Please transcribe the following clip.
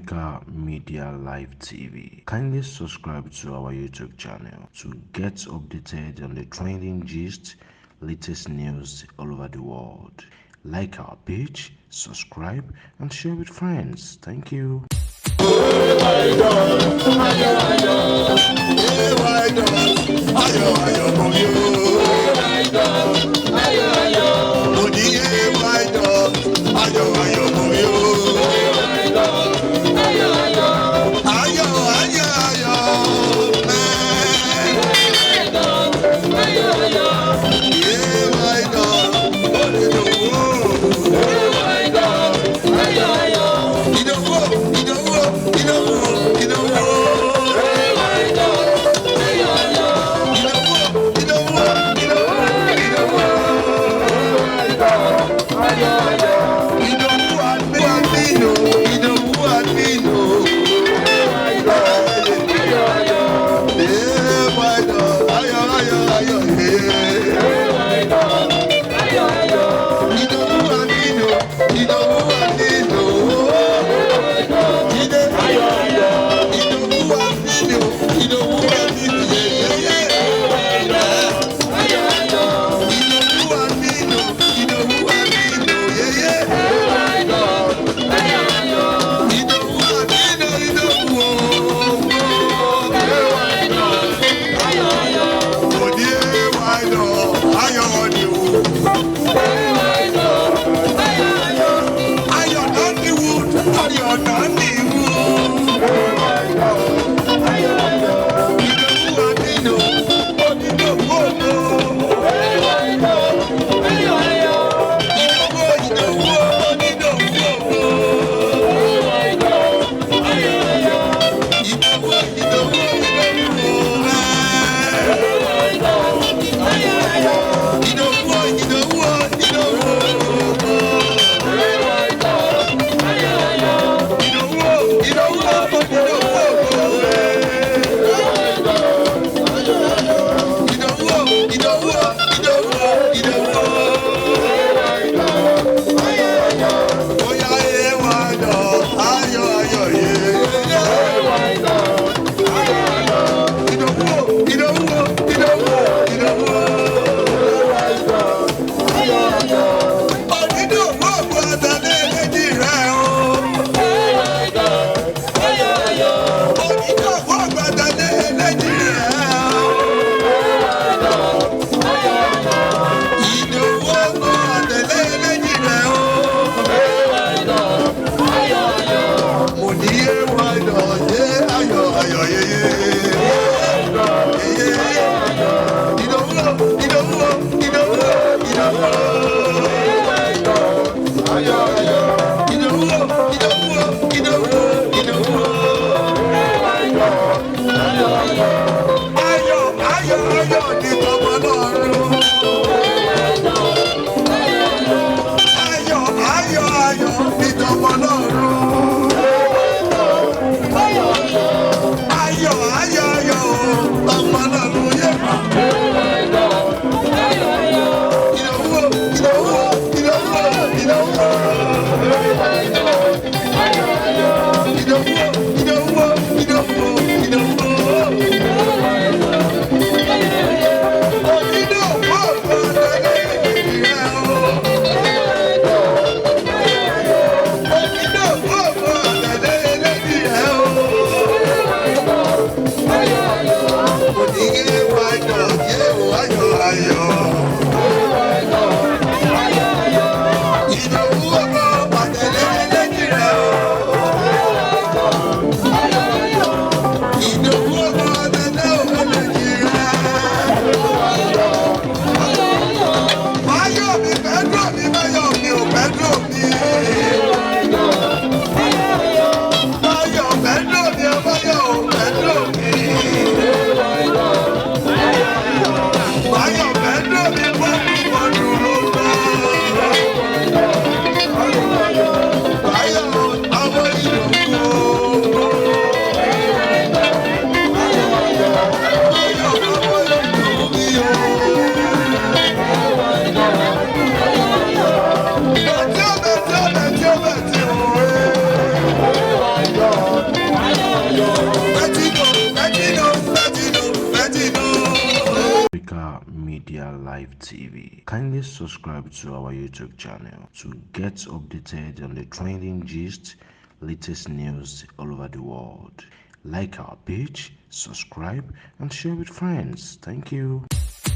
Africa Media Live TV. Kindly subscribe to our YouTube channel to get updated on the trending gist, latest news all over the world. Like our page, subscribe, and share with friends. Thank you. God. Africa Media Live TV. Kindly subscribe to our YouTube channel to get updated on the trending gist, latest news all over the world. Like our page, subscribe, and share with friends. Thank you.